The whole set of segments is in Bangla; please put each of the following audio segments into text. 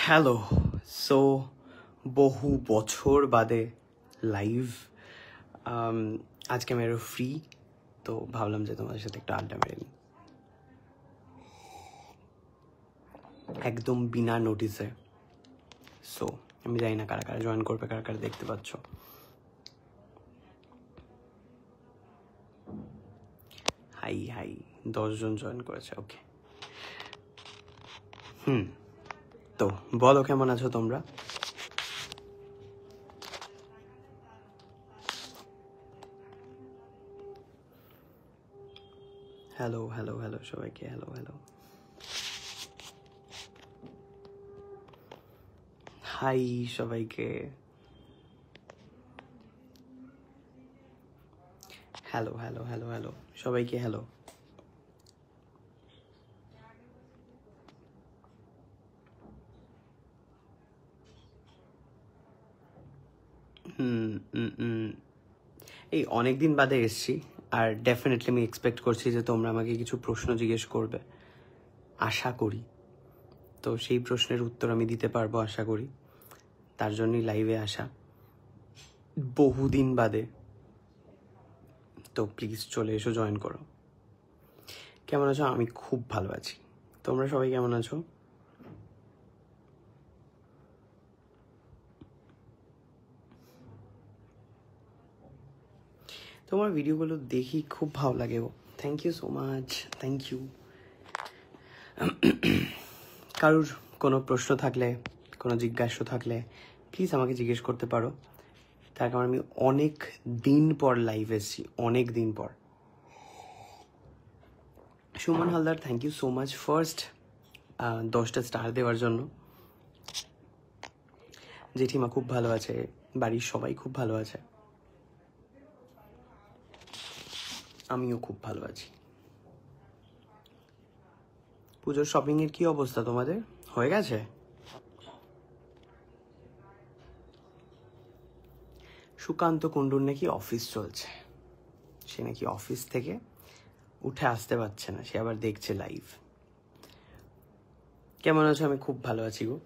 হ্যালো। সো বহু বছর বাদে লাইভ। আজকে আমি আরও ফ্রি, তো ভাবলাম যে তোমাদের সাথে একটু আড্ডা মেরে নিই একদম বিনা নোটিসে। সো আমি জানি না কারা কারা জয়েন করবে, কারা কারা দেখতে পাচ্ছ। হাই হাই, 10 জন জয়েন করেছে। ওকে, তো বলো কেমন আছো তোমরা? হ্যালো হ্যালো হ্যালো সবাইকে, হ্যালো হ্যালো, হাই সবাইকে, হ্যালো হ্যালো হ্যালো হ্যালো সবাইকে, হ্যালো। এই অনেক দিন বাদে এসছি, আর ডেফিনেটলি আমি এক্সপেক্ট করছি যে তোমরা আমাকে কিছু প্রশ্ন জিজ্ঞেস করবে, আশা করি। তো সেই প্রশ্নের উত্তর আমি দিতে পারবো আশা করি, তার জন্যই লাইভে আসা বহুদিন বাদে। তো প্লিজ চলে এসো, জয়েন করো। কেমন আছো? আমি খুব ভালো আছি। তোমরা সবাই কেমন আছো? তোমার ভিডিওগুলো দেখি, খুব ভালো লাগে। Thank you so much, thank you. কারুর কোনো প্রশ্ন থাকলে, কোনো জিজ্ঞাসা থাকলে প্লিজ আমাকে জিজ্ঞেস করতে পারো। তার কারণ আমি অনেক দিন পর লাইভ এসেছি, অনেক দিন পর। Suman Haldar, thank you so much first 10টা স্টার দেওয়ার জন্য। জেঠিমা খুব ভালো আছে, বাড়ির সবাই খুব ভালো আছে, আমিও খুব ভালো আছি। পুজোর শপিংয়ের কি অবস্থা তোমাদের? হয়ে গেছে? সুকান্ত কুণ্ডুর নাকি অফিস চলছে, সে নাকি অফিস থেকে উঠে আসতে পারছে না, সে আবার দেখছে লাইভ। কেমন আছো? আমি খুব ভালো আছি গো।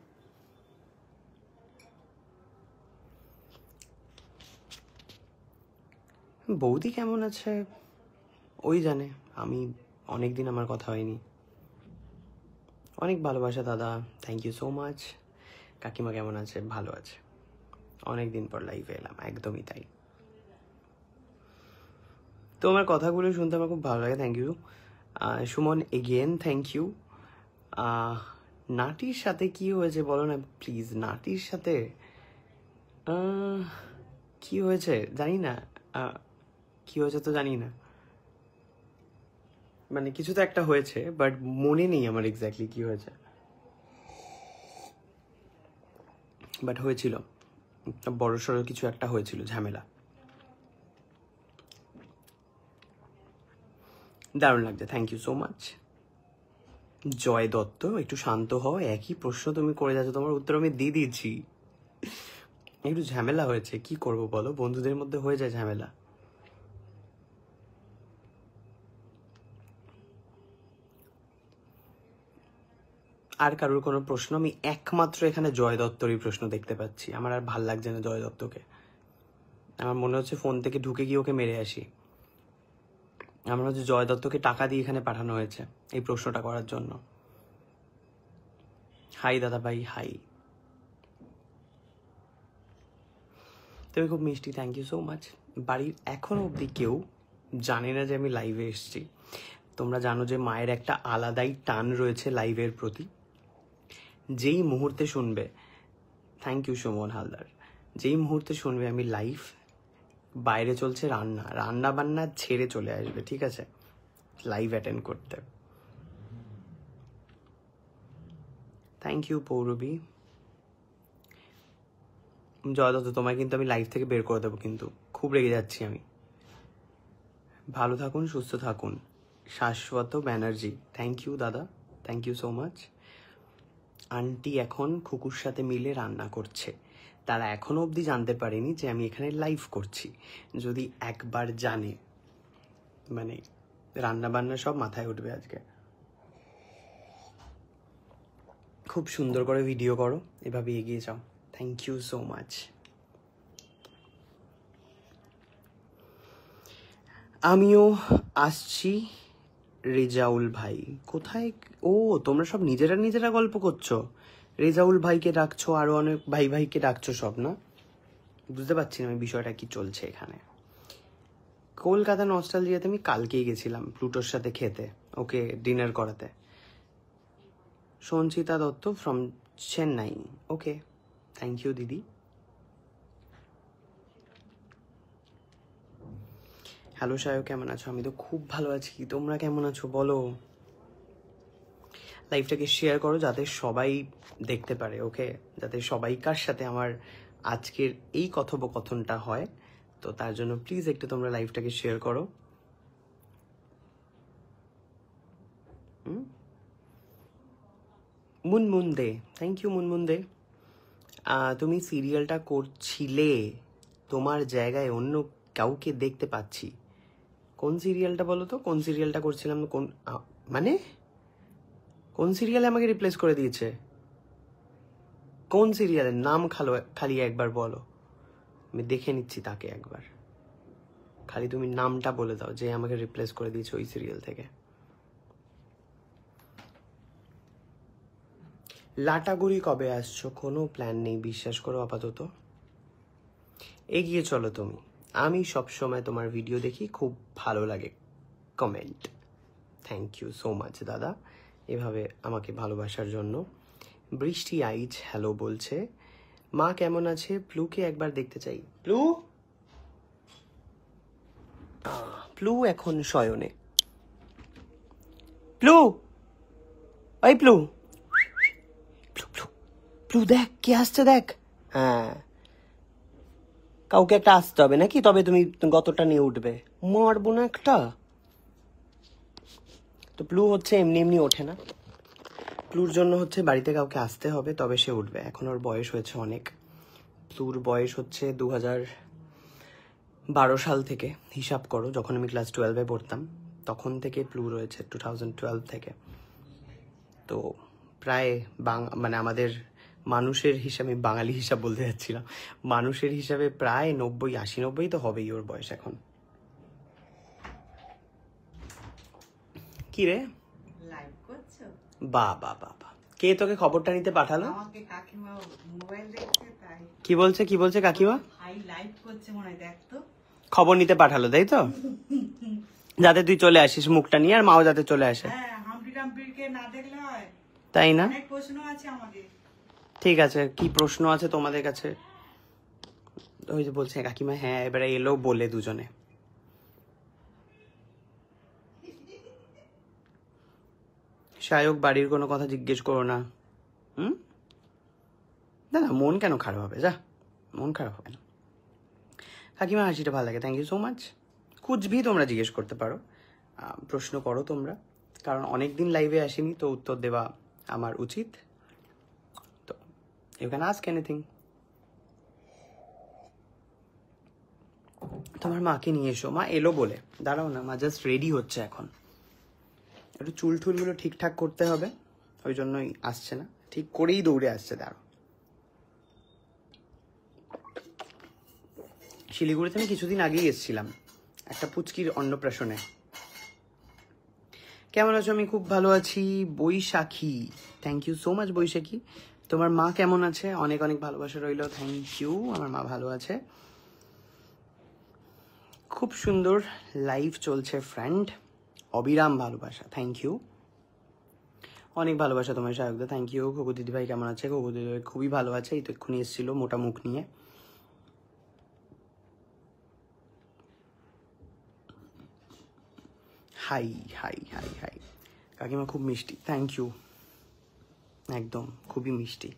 বৌদি কেমন আছে ওই জানে, আমি অনেকদিন আমার কথা হয়নি। অনেক ভালোবাসা দাদা, থ্যাংক ইউ সো মাচ। কাকিমা কেমন আছে? ভালো আছে, অনেকদিন পর লাইভে এলাম, একদমই তাই। তো আমার কথাগুলো শুনতে আমার খুব ভালো লাগে, thank you. Suman again thank you. নাটির সাথে কি হয়েছে বলো না প্লিজ। নাটির সাথে কি হয়েছে জানি না, কি হয়েছে তো জানি না, মানে কিছু তো একটা হয়েছে, বাট মনে নেই আমার এক্স্যাক্টলি কি হয়েছে, বাট হয়েছিল বড় সড়ো কিছু একটা হয়েছিল, ঝামেলা। দারুণ লাগছে, thank you so much. Joy Dutta, একটু শান্ত হও, একই প্রশ্ন তুমি করে যাচ্ছ, তোমার উত্তর আমি দিয়ে দিয়েছি। একটু ঝামেলা হয়েছে, কি করব বলো, বন্ধুদের মধ্যে হয়ে যায় ঝামেলা। আর কারোর কোনো প্রশ্ন? আমি একমাত্র এখানে জয় দত্তরই প্রশ্ন দেখতে পাচ্ছি। আমার আর ভাল লাগছে না জয় দত্তকে, আমার মনে হচ্ছে ফোন থেকে ঢুকে গিয়ে ওকে মেরে আসি। আমার হচ্ছে জয় দত্তকে টাকা দিয়ে এখানে পাঠানো হয়েছে এই প্রশ্নটা করার জন্য। হাই দাদা ভাই, হাই। তুমি খুব মিষ্টি, থ্যাংক ইউ সো মাচ। বাড়ির এখনো অবধি কেউ জানে না যে আমি লাইভে এসেছি। তোমরা জানো যে মায়ের একটা আলাদাই টান রয়েছে লাইভের প্রতি। যেই মুহূর্তে শুনবে, থ্যাংক ইউ সুমন হালদার, যেই মুহূর্তে শুনবে আমি লাইভ, বাইরে চলছে রান্না, রান্না বান্না ছেড়ে চলে আসবে, ঠিক আছে, লাইভ অ্যাটেন্ড করতে। Thank you Pourabi. জয় দত্ত, তোমায় কিন্তু আমি লাইভ থেকে বের করে দেবো, কিন্তু খুব রেগে যাচ্ছি আমি। ভালো থাকুন, সুস্থ থাকুন। শাশ্বত ব্যানার্জি, থ্যাংক ইউ দাদা, thank you so much. Aunty এখন খুকুর সাথে মিলে রান্না করছে, তারা এখনো অবধি জানতে পারেনি যে আমি এখানে লাইভ করছি। যদি একবার জানে, মানে রান্না বান্না সব মাথায় উঠবে আজকে। খুব সুন্দর করে ভিডিও করো, এভাবে এগিয়ে যাও। Thank you so much. আমিও আসছি রেজাউল ভাই। কোথায়? ও, তোমরা সব নিজেরা গল্প করছো, রেজাউল ভাইকে ডাকছো, আরো অনেক ভাইকে ডাকছো সব, না? বুঝতে পারছি না আমি বিষয়টা কি চলছে এখানে। কলকাতা নস্টালজিয়াতে আমি কালকেই গেছিলাম প্লুটোর সাথে খেতে, ওকে ডিনার করাতে। Sanchita Dutta from Chennai. Okay, thank you দিদি। হ্যালো সায়ক, কেমন আছো? আমি তো খুব ভালো আছি, তোমরা কেমন আছো বলো? লাইভটাকে শেয়ার করো যাতে সবাই দেখতে পারে, ওকে? যাতে সবাইকার সাথে আমার আজকের এই কথোপকথনটা হয়, তো তার জন্য প্লিজ একটু তোমরা লাইভটাকে শেয়ার করো। মুনমুন দে, থ্যাংক ইউ মুনমুন দে। তুমি সিরিয়ালটা করছিলে, তোমার জায়গায় অন্য কাউকে দেখতে পাচ্ছি। কোন সিরিয়ালটা বলো তো? কোন সিরিয়ালটা করছিলাম? কোন মানে কোন সিরিয়ালে আমাকে রিপ্লেস করে দিয়েছে? কোন সিরিয়ালের নাম খালি একবার বলো, আমি দেখে নিচ্ছি তাকে একবার। খালি তুমি নামটা বলে দাও যে আমাকে রিপ্লেস করে দিয়েছে ওই সিরিয়াল থেকে। লাটাগুড়ি কবে আসছো? কোনো প্ল্যান নেই, বিশ্বাস করো আপাতত। এগিয়ে চলো তুমি, আমি সব সময় তোমার ভিডিও দেখি, খুব ভালো লাগে comment. Thank you so much দাদা, এভাবে আমাকে ভালোবাসার জন্য। বৃষ্টি আইজ হ্যালো বলছে। মা কেমন আছে? প্লুকে একবার দেখতে চাই। প্লু এখন শয়নে। প্লু, ওই প্লু, প্লু দেখ কে আসছে, দেখ। হ্যাঁ, কাউকে একটা আসতে হবে নাকি, তবে তুমি গতটা নিয়ে উঠবে। মারবো না একটা। তো প্লু হচ্ছে এমনি ওঠে না, প্লুর জন্য হচ্ছে বাড়িতে কাউকে আসতে হবে, তবে সে উঠবে। এখন ওর বয়স হয়েছে অনেক। প্লুর বয়স হচ্ছে 2012 সাল থেকে, হিসাব করো, যখন আমি ক্লাস 12-এ পড়তাম তখন থেকে প্লু রয়েছে, 2012 থেকে। তো প্রায় মানে আমাদের মানুষের হিসাবে, বাঙালি হিসাব বলতে যাচ্ছিলাম, মানুষের হিসাবে প্রায় 90-80 তো হবেই ওর বয়স এখন। কি রে, লাইভ করছো? বাবা, কে তোকে খবরটা নিতে পাঠালো? আমাকে কাকিমা মোবাইল দেখছে তাই। কি বলছে কাকিমা? ভাই লাইভ করছে মনে হয়, দেখ তো। খবর নিতে পাঠালো, তাই তো? যাতে তুই চলে আসিস মুখটা নিয়ে, আর মাও যাতে চলে আসে। হ্যাঁ, হাম্পি টাম্পিকে না দেখলে হয়, তাই না? অনেক প্রশ্ন আছে আমাদের। ঠিক আছে, কি প্রশ্ন আছে তোমাদের কাছে? ওই যে বলছে কাকিমা, হ্যাঁ এবারে এলো বলে দুজনে। সায়ক, বাড়ির কোনো কথা জিজ্ঞেস করো না। দাদা মন কেন খারাপ হবে? যা, মন খারাপ হবে না। কাকিমা হাসিটা ভালো লাগে, থ্যাংক ইউ সো মাচ। কুচবি তোমরা জিজ্ঞেস করতে পারো, প্রশ্ন করো তোমরা, কারণ অনেকদিন লাইভে আসিনি, তো উত্তর দেওয়া আমার উচিত। তো ইউ ক্যান আস্ক এনিথিং। তোমার মাকে নিয়ে এসো। মা এলো বলে, দাঁড়াও না, মা জাস্ট রেডি হচ্ছে এখন। একটু চুল টুলগুলো ঠিকঠাক করতে হবে, ওই জন্যই আসছে না, ঠিক করেই দৌড়ে আসছে। দাঁড়াও, শিলিগুড়িতে আমি কিছুদিন আগেই এসেছিলাম একটা পুচকির অন্নপ্রাশনে। কেমন আছো? আমি খুব ভালো আছি। বৈশাখী, থ্যাংক ইউ সো মাচ বৈশাখী। তোমার মা কেমন আছে? অনেক ভালোবাসা রইল, থ্যাংক ইউ। আমার মা ভালো আছে, খুব সুন্দর লাইভ চলছে ফ্রেন্ড, অবিরাম ভালোবাসা, থ্যাংক ইউ। অনেক ভালোবাসা তোমার সায়কদা, থ্যাংক ইউ। ঘুঘু দিদিভাই কেমন আছে? ঘুঘু দিদিভাই খুবই ভালো আছে, এই তো এক্ষুনি এসেছিল মোটা মুখ নিয়ে। হাই হাই হাই হাই, কাকিমা খুব মিষ্টি, থ্যাংক ইউ, একদম খুবই মিষ্টি।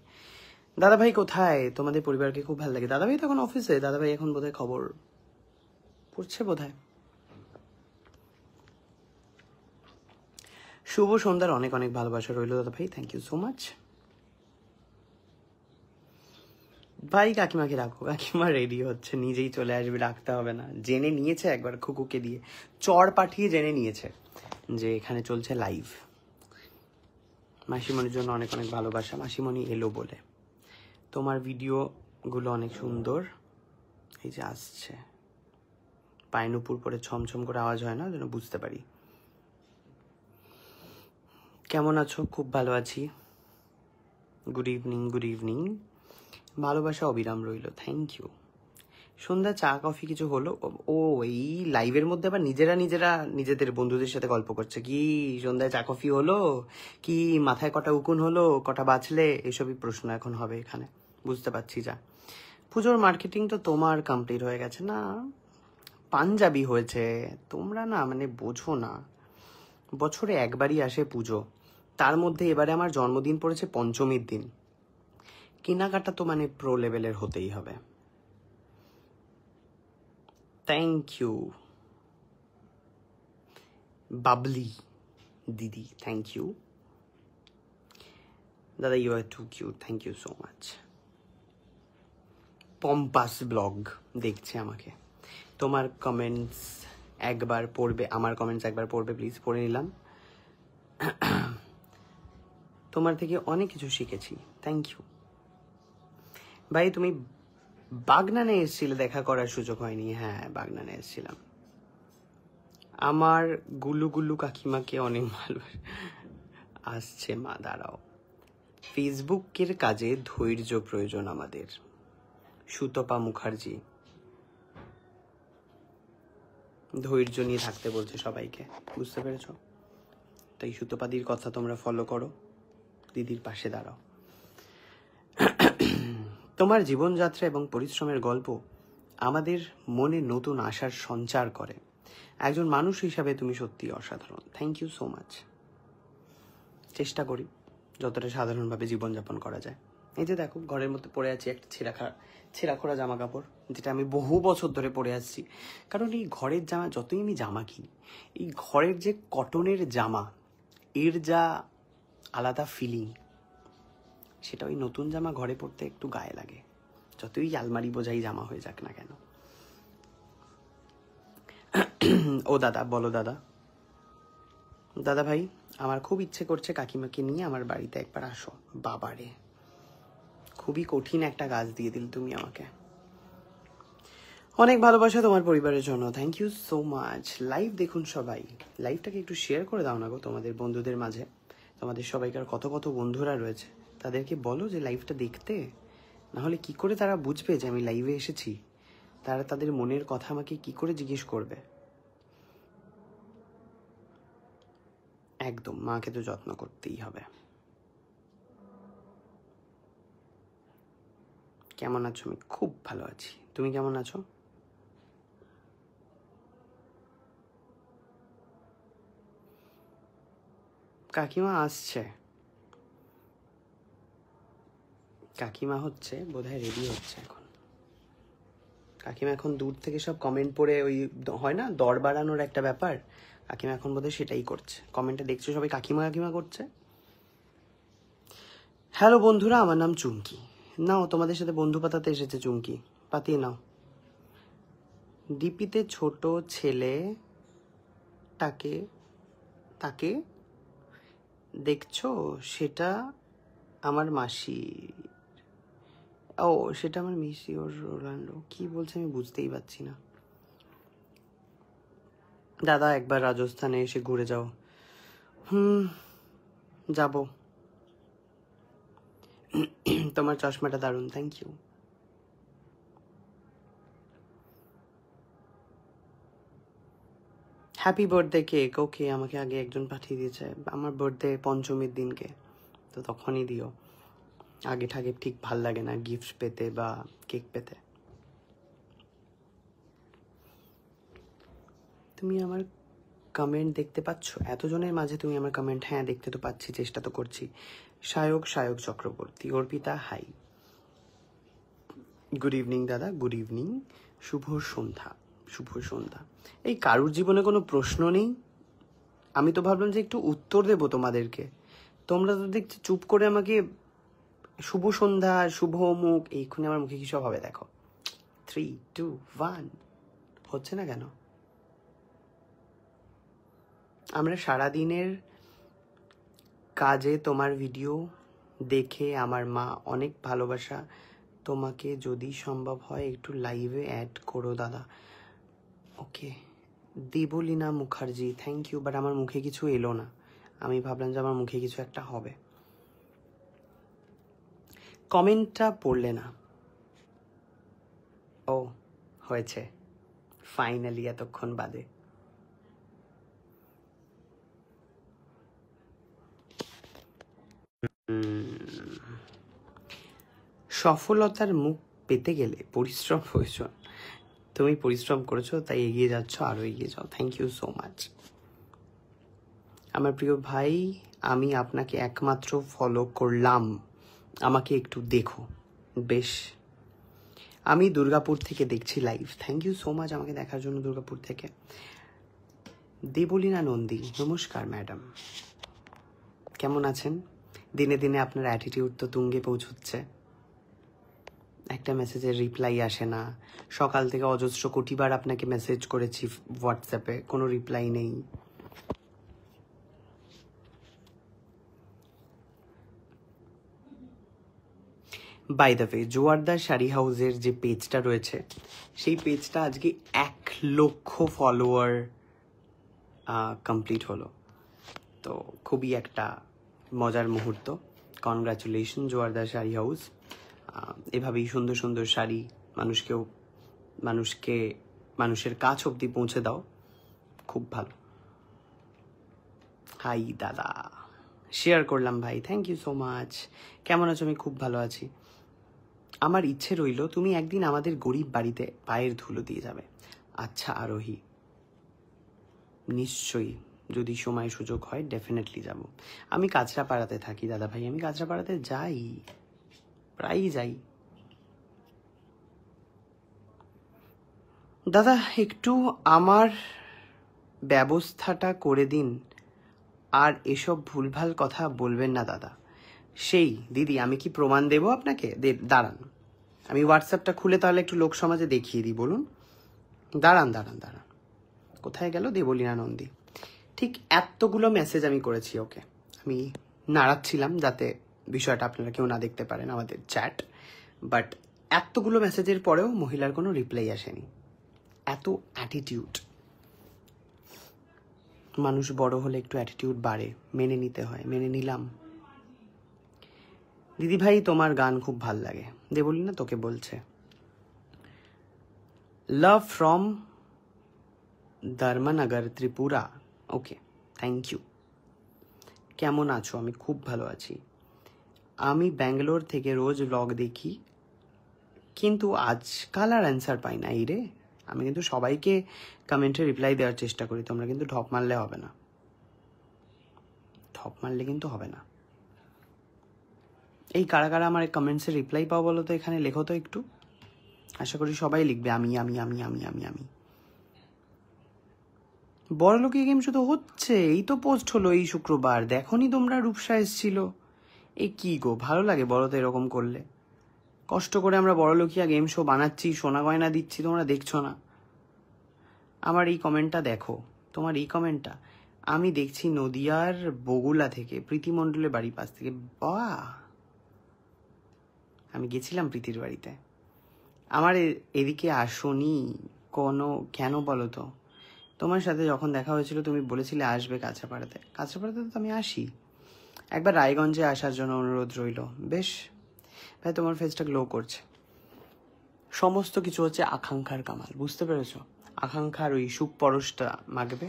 দাদাভাই কোথায়? তোমাদের পরিবারকে খুব ভালো লাগে। দাদাভাই তো এখন অফিসে, দাদাভাই এখন বোধহয় খবর পড়ছে বোধহয়। শুভ সন্ধ্যার অনেক ভালোবাসা রইল দাদাভাই, থ্যাংক ইউ সো মাচ। ভাই কাকিমাকে রাখো, কাকিমা রেডি হচ্ছে, নিজেই চলে আসবে, রাখতে হবে না, জেনে নিয়েছে একবার খুকুকে দিয়ে চড় পাঠিয়ে জেনে নিয়েছে যে এখানে চলছে লাইভ। মাসিমণির জন্য অনেক অনেক ভালোবাসা। মাসিমণি এলো বলে। তোমার ভিডিওগুলো অনেক সুন্দর। এই যে আসছে, পাইনুপুর পরে ছমছম করে আওয়াজ হয় না, যেন বুঝতে পারি। কেমন আছো? খুব ভালো আছি। Good evening, good evening. ভালোবাসা অবিরাম রইল, থ্যাংক ইউ। সন্ধ্যা চা কফি কিছু হলো? ও এই লাইভের মধ্যে আবার নিজেরা নিজেদের বন্ধুদের সাথে গল্প করছে। কি সন্ধ্যায় চা কফি হলো? কি মাথায় কটা উকুন হলো? কটা বাঁচলে? এসবই প্রশ্ন এখন হবে এখানে, বুঝতে পারছি। যা পুজোর মার্কেটিং তো তোমার কমপ্লিট হয়ে গেছে না? পাঞ্জাবি হয়েছে। তোমরা না মানে বোঝো না, বছরে একবারই আসে পুজো, তার মধ্যে এবারে আমার জন্মদিন পড়েছে পঞ্চমীর দিন। কেনাকাটা তো মানে প্রো লেভেলের হতেই হবে। থ্যাংক ইউ বাবলি দিদি, থ্যাংক ইউ দাদা, you are too cute, thank you so much. পম্পাস ব্লগ দেখছে আমাকে। তোমার কমেন্টস একবার পড়বে, আমার কমেন্টস একবার পড়বে প্লিজ। পড়ে নিলাম। তোমার থেকে অনেক কিছু শিখেছি, থ্যাংক ইউ ভাই। তুমি বাগনানে এসেছিলে, দেখা করার সুযোগ হয়নি। হ্যাঁ, বাগনানে এসেছিলাম। আমার গুলু গুলু কাকিমাকে অনেক ভালো আসছে। মা দাঁড়াও, ফেসবুকের কাজে ধৈর্য প্রয়োজন আমাদের। সুতপা মুখার্জি ধৈর্য নিয়ে থাকতে বলছে সবাইকে, বুঝতে পেরেছ? তাই সুতপাদির কথা তোমরা ফলো করো, দিদির পাশে দাঁড়াও। তোমার জীবনযাত্রা এবং পরিশ্রমের গল্প আমাদের মনে নতুন আশার সঞ্চার করে। একজন মানুষ হিসাবে তুমি সত্যি অসাধারণ, থ্যাংক ইউ সো মাচ। চেষ্টা করি যতটা সাধারণভাবে জীবনযাপন করা যায়। এই যে দেখো, ঘরের মধ্যে পরে আছি একটা ছেঁড়াখোড়া জামা কাপড়, যেটা আমি বহু বছর ধরে পরে আসছি। কারণ এই ঘরের জামা, যতই আমি জামা কিনি, এই ঘরের যে কটনের জামা, এর যা আলাদা ফিলিং, সেটা ওই নতুন জামা ঘরে পরতে একটু গায়ে লাগে, যতই আলমারি বোঝাই জামা হয়ে যাক না কেন। ও দাদা, বলো দাদা। দাদা ভাই, আমার খুব ইচ্ছে করছে কাকিমাকে নিয়ে আমার বাড়িতে একবার আসো। বাবারে, খুবই কঠিন একটা কাজ দিয়ে দিল তুমি আমাকে। অনেক ভালোবাসা তোমার পরিবারের জন্য, thank you so much. Live দেখুন সবাই, লাইভটাকে একটু শেয়ার করে দাও না গো তোমাদের বন্ধুদের মাঝে। তোমাদের সবাইকার কত কত বন্ধুরা রয়েছে, তাদেরকে বলো যে লাইভটা দেখতে। নাহলে কি করে তারা বুঝবে যে আমি লাইভে এসেছি? তারা তাদের মনের কথা আমাকে কি করে জিজ্ঞেস করবে? একদম, মাকে তো যত্ন করতেই হবে। কেমন আছো? আমি খুব ভালো আছি, তুমি কেমন আছো? কাকিমা আসছে, কাকিমা হচ্ছে বোধহয় রেডি হচ্ছে এখন। কাকিমা এখন দূর থেকে সব কমেন্ট পড়ে, ওই হয় না দর বাড়ানোর একটা ব্যাপার, কাকিমা এখন বোধহয় সেটাই করছে। কমেন্টে দেখছো সবাই কাকিমা কাকিমা করছে। হ্যালো বন্ধুরা, আমার নাম চুমকি। নাও, তোমাদের সাথে বন্ধু পাতাতে এসেছে চুমকি, পাতিয়ে নাও। ডিপিতে ছোট ছেলে তাকে দেখছো? সেটা আমার মাসি। ও, সেটা আমার মিসি ওর রোনাল্ডো। কি বলছে আমি বুঝতেই পারছি না। দাদা, একবার রাজস্থানে এসে ঘুরে যাও। যাব। তোমার চশমাটা দারুণ, thank you. Happy birthday cake. Okay, আমাকে আগে একজন পাঠিয়ে দিয়েছে। আমার বার্থডে পঞ্চমীর দিনকে, তো তখনই দিও। আগে ঠাগে ঠিক ভাল লাগে না গিফট পেতে বা কেক পেতে। তুমি আমার কমেন্ট দেখতে পাচ্ছ? এতজনের মাঝে তুমি আমার কমেন্ট? হ্যাঁ, দেখতে তো পাচ্ছি, চেষ্টা তো করছি। Sayak Chakraborty, Arpita hi, good evening দাদা, গুড ইভিনিং, শুভ সন্ধ্যা। এই কারুর জীবনে কোনো প্রশ্ন নেই? আমি তো ভাবলাম যে একটু উত্তর দেবো তোমাদেরকে, তোমরা তো দেখছি চুপ করে আমাকে শুভ সন্ধ্যা, শুভ মুখ, এইক্ষুনি আমার মুখে কি সব হবে দেখো। 3, 2, 1, হচ্ছে না কেন? আমরা সারাদিনের কাজে তোমার ভিডিও দেখে আমার মা অনেক ভালোবাসা, তোমাকে যদি সম্ভব হয় একটু লাইভে অ্যাড করো দাদা। Okay, Debleena Mukherjee, thank you, but আমার মুখে কিছু এলো না। আমি ভাবলাম যে আমার মুখে কিছু একটা হবে। কমেন্টটা পড়লে না? ও হয়েছে ফাইনালি, এতক্ষণ বাদে। সফলতার মুখ পেতে গেলে পরিশ্রম প্রয়োজন। তুমি পরিশ্রম করেছো, তাই এগিয়ে যাচ্ছ, আরো এগিয়ে যাও। Thank you so much. আমার প্রিয় ভাই, আমি আপনাকে একমাত্র ফলো করলাম, আমাকে একটু দেখো। বেশ, আমি দুর্গাপুর থেকে দেখছি live. Thank you so much আমাকে দেখার জন্য দুর্গাপুর থেকে। দেবলীনা নন্দী, নমস্কার ম্যাডাম, কেমন আছেন? দিনে দিনে আপনার অ্যাটিটিউড তো তুঙ্গে পৌঁছচ্ছে। একটা মেসেজের রিপ্লাই আসে না, সকাল থেকে অজস্র কোটিবার আপনাকে মেসেজ করেছি হোয়াটসঅ্যাপে, কোনো রিপ্লাই নেই। By the way, Joardar sari হাউসের যে পেজটা রয়েছে, সেই পেজটা আজকে 1 লক্ষ ফলোয়ার কমপ্লিট হলো। তো খুবই একটা মজার মুহূর্ত। Congratulation Joardar sari house. এভাবেই সুন্দর সুন্দর শাড়ি মানুষের কাছ অবধি পৌঁছে দাও, খুব ভালো। হাই দাদা, শেয়ার করলাম ভাই, থ্যাংক ইউ সো মাচ। কেমন আছো? আমি খুব ভালো আছি। আমার ইচ্ছে রইল তুমি একদিন আমাদের গরিব বাড়িতে পায়ের ধুলো দিয়ে যাবে। আচ্ছা আরোহী, নিশ্চয়ই, যদি সময় সুযোগ হয় ডেফিনেটলি যাব। আমি কাঁচরাপাড়াতে থাকি দাদা ভাই, আমি কাঁচরাপাড়াতে যাই, প্রায়ই যাই। দাদা একটু আমার ব্যবস্থাটা করে দিন, আর এসব ভুলভাল কথা বলবেন না দাদা। সেই দিদি, আমি কি প্রমাণ দেবো আপনাকে? দাঁড়ান, আমি হোয়াটসঅ্যাপটা খুলে তাহলে একটু লোক সমাজে দেখিয়ে দিই, বলুন। দাঁড়ান দাঁড়ান দাঁড়ান, কোথায় গেল দেবলীনা নন্দী? ঠিক এতগুলো মেসেজ আমি করেছি ওকে, আমি নাড়াচ্ছিলাম যাতে বিষয়টা আপনারা কেউ না দেখতে পারেন আমাদের চ্যাট, বাট এতগুলো মেসেজের পরেও মহিলার কোনো রিপ্লাই আসেনি। এত অ্যাটিটিউড। মানুষ বড় হলে একটু অ্যাটিটিউড বাড়ে, মেনে নিতে হয়, মেনে নিলাম। দিদি ভাই তোমার গান খুব ভাল লাগে, দেবলীনা তোকে বলছে। Love from Dharmanagar, Tripura. Okay, thank you. কেমন আছো? আমি খুব ভালো আছি। আমি ব্যাঙ্গালোর থেকে রোজ ব্লগ দেখি, কিন্তু আজকাল আর অ্যান্সার পাই না। এই রে, আমি কিন্তু সবাইকে কমেন্টে রিপ্লাই দেওয়ার চেষ্টা করি, তোমরা কিন্তু ঢপ মারলে হবে না, ঢপ মারলে কিন্তু হবে না। এই কারা কারা আমার কমেন্টসে রিপ্লাই পাও বলো তো, এখানে লেখো তো একটু। আশা করি সবাই লিখবে আমি আমি আমি আমি আমি আমি। বড়লোকি গেম শুধু হচ্ছে, এই তো পোস্ট হলো এই শুক্রবার, দেখোনি তোমরা? রূপসা এসেছিল। এই কি গো, ভালো লাগে বলো তো এরকম করলে? কষ্ট করে আমরা বড়লোকিয়া গেম শো বানাচ্ছি, সোনা গয়না দিচ্ছি, তোমরা দেখছো না। আমার এই কমেন্টটা দেখো, তোমার এই কমেন্টটা আমি দেখছি নদিয়ার বগুলা থেকে, প্রীতি মণ্ডলের বাড়ির পাশ থেকে। বাহ, আমি গেছিলাম প্রীতির বাড়িতে। আমার এদিকে আসনি কেন বলো তো? তোমার সাথে যখন দেখা হয়েছিল তুমি বলেছিলে আসবে কাঁচরাপাড়াতে। কাঁচরাপাড়াতে তো আমি আসি, একবার রায়গঞ্জে আসার জন্য অনুরোধ রইল। বেশ ভাই, তোমার ফেসটা গ্লো করছে। সমস্ত কিছু হচ্ছে আকাঙ্ক্ষার কামাল, বুঝতে পেরেছো? আকাঙ্ক্ষার ওই সুখ পরশটা মাগবে।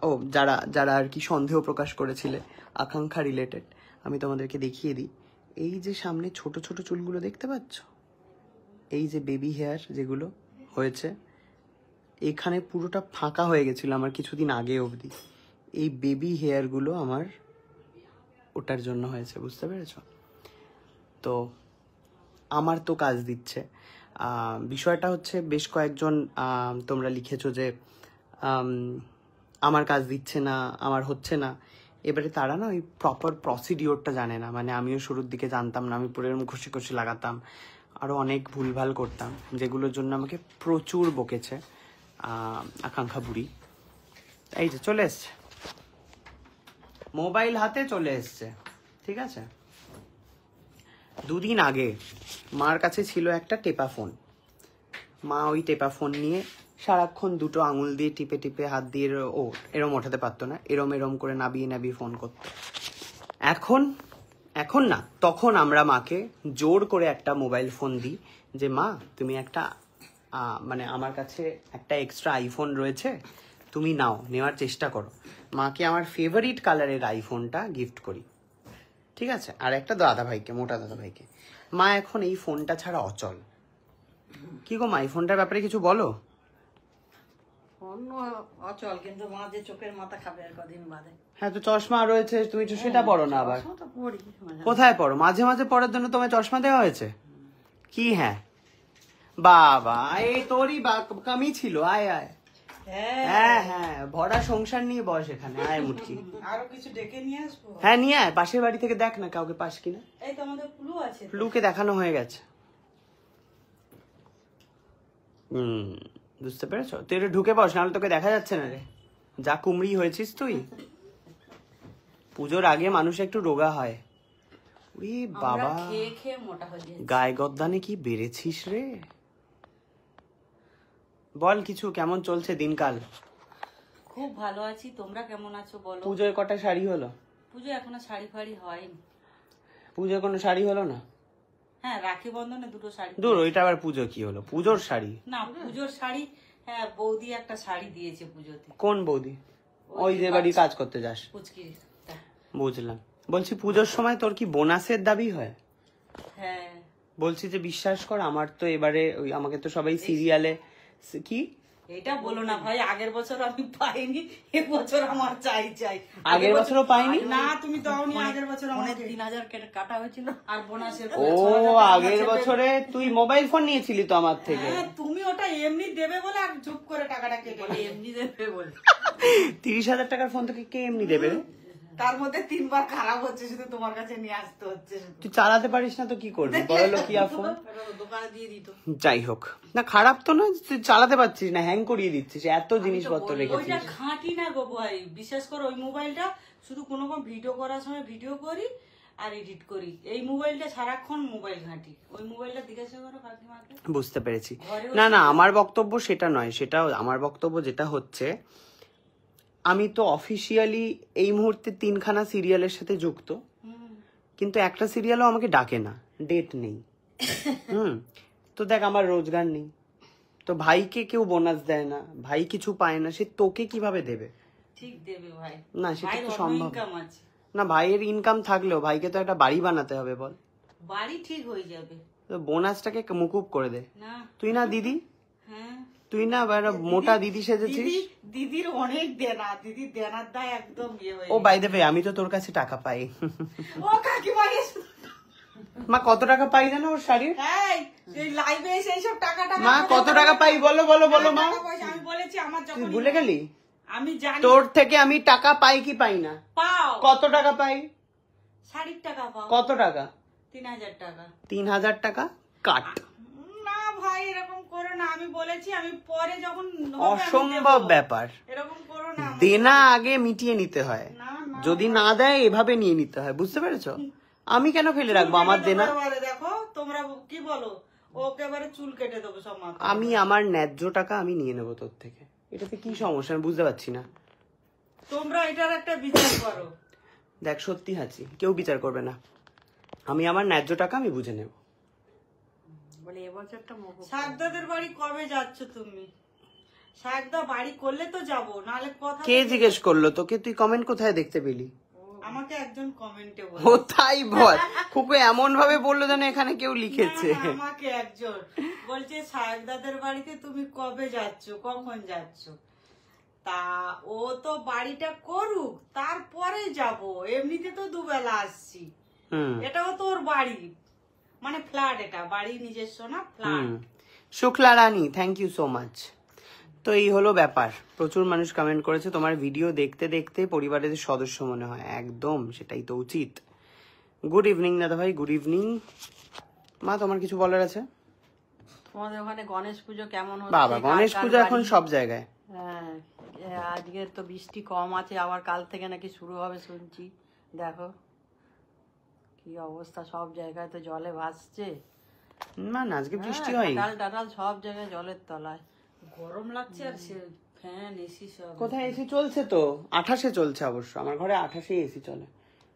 ও, যারা যারা আর কি সন্দেহ প্রকাশ করেছিলে আকাঙ্ক্ষা রিলেটেড, আমি তোমাদেরকে দেখিয়ে দিই। এই যে সামনে ছোট ছোট চুলগুলো দেখতে পাচ্ছ, এই যে বেবি হেয়ার যেগুলো হয়েছে, এখানে পুরোটা ফাঁকা হয়ে গেছিল আমার কিছুদিন আগে অবধি। এই বেবি হেয়ারগুলো আমার ওটার জন্য হয়েছে, বুঝতে পেরেছো? তো আমার তো কাজ দিচ্ছে। বিষয়টা হচ্ছে বেশ কয়েকজন তোমরা লিখেছো যে আমার কাজ দিচ্ছে না, আমার হচ্ছে না। এবারে তারা না ওই প্রপার প্রসিডিওরটা জানে না। মানে আমিও শুরুর দিকে জানতাম না, আমি পুরো এরকম খুশি খুশি লাগাতাম, আরও অনেক ভুলভাল করতাম, যেগুলোর জন্য আমাকে প্রচুর বকেছে আকাঙ্ক্ষা বুড়ি। এই যে চলে এসছে। মোবাইল হাতে চলে এসছে, ঠিক আছে। দুদিন আগে মার কাছে ছিল একটা টেপা ফোন। মা ওই টেপা ফোন নিয়ে সারাক্ষণ দুটো আঙুল দিয়ে টিপে টিপে হাত দিয়ে এরম ওঠাতে পারতো না, এরম এরম করে নাবিয়ে নাবিয়ে ফোন করতো। এখন না, তখন আমরা মাকে জোর করে একটা মোবাইল ফোন দিই যে মা তুমি একটা মানে আমার কাছে একটা এক্সট্রা আইফোন রয়েছে, তুমি নেওয়ার চেষ্টা করো। মাকে আমার ফেভারিট কালারের আইফোনটা গিফট করি, ঠিক আছে। আর একটা দাদা ভাইকে, মোটা দাদা ভাইকে। মা এখন এই ফোনটা ছাড়া অচল। কি গো মা, এই ফোনটার ব্যাপারে কিছু বলো। অচল, কিন্তু মাঝে চোখের মাথা খাবে আর কদিন বাদে। হ্যাঁ, তো চশমা রয়েছে, তুমি তো সেটা পড়ো না আবার। চশমা তো পরি কোথায় পড়ো? মাঝে মাঝে পড়ার জন্য তোমায় চশমা দেওয়া হয়েছে কি? হ্যাঁ বাবা, এই তোরই কামি ছিল। আয় আয়, হ্যাঁ হ্যাঁ, ভরা সংসার নিয়ে বস এখানে। আয় মুটকি, আরো কিছু ডেকে নিয়ে আসবো। হ্যাঁ নিয়ে আয়, পাশের বাড়ি থেকে দেখ না কাউকে পাস কিনা। এই তো আমাদের ফ্লু আছে। ফ্লুকে দেখানো হয়ে গেছে। বুঝতে পেরেছো? তুই একটু ঢুকে বস, নাহলে তোকে দেখা যাচ্ছে না রে। যা কুমড়ি হয়েছিস তুই। পুজোর আগে মানুষ একটু রোগা হয়। ওরে বাবা, খেয়ে খেয়ে মোটা হয়ে যাচ্ছে। গায়ে গদ্দানে কি বেড়েছিস রে। বল কিছু, কেমন চলছে দিনকাল? খুব ভালো আছি, তোমরা কেমন আছো বলো? পুজোয় কটা শাড়ি হলো? পুজো এখনো শাড়ি ফাড়ি হয়নি। পুজোয় কোনো শাড়ি হলো না? হ্যাঁ, রাখি বন্ধনে দুটো শাড়ি। দূর, ওইটা আবার পুজো কি হলো? পুজোর শাড়ি না, পুজোর শাড়ি। হ্যাঁ, বৌদি একটা শাড়ি দিয়েছে পুজোতে। কোন বৌদি? ওই যে বাড়ি কাজ করতে যাস? পুচকিটা। বুঝলাম। বলছি পুজোর সময় তোর কি বোনাসের দাবি হয়? হ্যাঁ। বলছি যে বিশ্বাস কর, আমার তো এবারে ওই আমাকে তো সবাই সিরিয়ালে কি এটা বলো না ভাই, আগের বছর আমি পাইনি, এবছর আমার চাই চাই। আগের বছরও পাইনি? না তুমি দাওনি আগের বছর অনেক আমাকে। 3000 কাটা হয়েছিল আর বোনাসের। ও, আগের বছরে তুই মোবাইল ফোন নিয়েছিলি তো আমার থেকে। হ্যাঁ, তুমি ওটা এমনি দেবে বলে আর চুপ করে টাকাটা কেটে বলে এমনি দেবে বলে। 30,000 টাকার ফোন তোকে কে এমনি দেবে রে? তার মধ্যে 3 বার খারাপ হচ্ছে, শুধু তোমার কাছে নিয়ে আসতে হচ্ছে। তুই চালাতে পারিস না তো কি করবি? বড় লোকিয়া ফোন। দোকানে দিয়ে দিত। যাই হোক না, খারাপ তো না, তুই চালাতে পারছিস না, হ্যাং করিয়ে দিচ্ছিস, এত জিনিসপত্র রেখেছিস। ওইটা খাঁটি না গো ভাই, বিশেষ করে ওই মোবাইলটা শুধু কোনো ভিডিও করার সময় ভিডিও করি আর এডিট করি। এই মোবাইলটা সারাক্ষণ মোবাইল ঘাঁটি। ওই মোবাইলটা জিজ্ঞাসা করো কাকিমাকে। বুঝতে পেরেছি। না না, আমার বক্তব্য সেটা নয়। সেটা আমার বক্তব্য যেটা হচ্ছে, আমি তো অফিসিয়ালি এই মুহূর্তে 3খানা সিরিয়ালের সাথে যুক্ত, কিন্তু একটা সিরিয়ালও আমাকে ডাকে না, ডেট নেই। তো দেখ, আমার রোজগার নেই, তো ভাইকে কেউ বোনাস দেয় না, ভাই কিছু পায় না, সে তোকে কিভাবে দেবে? ঠিক দেবে ভাই। না, সেটা ভাইয়ের তো অন্য সম্ভব ইনকাম আছে। না। ভাইয়ের ইনকাম থাকলেও ভাইকে তো একটা বাড়ি বানাতে হবে, বল। বাড়ি ঠিক হয়ে যাবে। তো বোনাসটাকে মুকুব করে দে। না। তুই না দিদি, হ্যাঁ, তুই না মোটা দিদি সেজেছিস। দিদির অনেক দেনা, দিদির দেনার দায় একদম ইয়ে হয়ে ও বাই দ্য ওয়ে, আমি তো তোর কাছে টাকা পাই। ও কাকিমা এসে মা কত টাকা পাই জানো ওর শাড়ির? এই এই লাইভে এসে এইসব টাকা মা কত টাকা পাই বলো বলো বলো মা। আমি বলেছি আমার তুই যখন ভুলে গেলি? আমি জানি তোর থেকে আমি টাকা পাই কি পাই না? পাও। কত টাকা পাই? শাড়ির টাকা পাও। কত টাকা? 3000 টাকা। 3000 টাকা কাট। না ভাই, এরকম করো না। আমি বলেছি আমি পরে যখন হবে আমি অসম্ভব দেবো। ব্যাপার। এরকম করো না। দেনা আগে মিটিয়ে নিতে হয়, না না, যদি না দেয় এভাবে নিয়ে নিতে হয়, বুঝতে পেরেছো? আমি কেন ফেলে রাখবো আমার দেনা? এবারে দেখো তোমরা কি বলো, ওকে এবারে চুল কেটে দেবো সব মাথা। আমি আমার ন্যায্য টাকা আমি নিয়ে নেবো তোর থেকে। এটাতে কি সমস্যা আমি বুঝতে পারছি না। তোমরা এটার একটা বিচার করো। দেখ, সত্যি হাসি, কেউ বিচার করবে না। আমি আমার ন্যায্য টাকা আমি বুঝে নেব। বলে এবছরটা মুকুব। শাকদাদের বাড়ি কবে যাচ্ছ তুমি? শাকদা বাড়ি করলে তো যাবো, নাহলে কথা। কে জিজ্ঞেস করলো তোকে? তুই কমেন্ট কোথায় দেখতে পেলি? আমাকে একজন কমেন্টে বলে। ও তাই বল। খুকু এমন ভাবে বললো যেন এখানে কেউ লিখেছে। না, আমাকে একজন বলছে শাকদাদের বাড়িতে তুমি কবে যাচ্ছ, কখন যাচ্ছ? তা ও তো বাড়িটা করুক, তারপরে যাব। এমনিতে তো দুবেলা আসছি। এটাও তো ওর বাড়ি, মানে ফ্ল্যাট। এটা বাড়ি নিজস্ব না, flat. Shukla Rani, thank you so much. তো এই হলো ব্যাপার। প্রচুর মানুষ কমেন্ট করেছে তোমার ভিডিও দেখতে দেখতে পরিবারের সদস্য মনে হয়। একদম, সেটাই তো উচিত। গুড ইভিনিং দাদা ভাই, গুড ইভিনিং। মা, তোমার কিছু বলার আছে? তোমাদের ওখানে গণেশ পুজো কেমন হচ্ছে? বাবা গণেশ কার কার পুজো এখন বাড়ি? সব জায়গায়। হ্যাঁ, আজকে তো বৃষ্টি কম আছে, আবার কাল থেকে নাকি শুরু হবে শুনছি। দেখো কি অবস্থা, সব জায়গায় তো জলে ভাসছে। না না আজকে বৃষ্টি হ্যাঁ, হয়নি। টাটাল টাটাল সব জায়গায় জলের তলায়। গরম লাগছে আর সে ফ্যান এসি সব। কোথায় এসি চলছে তো? 28-এ চলছে অবশ্য, আমার ঘরে 28-এ এসি চলে।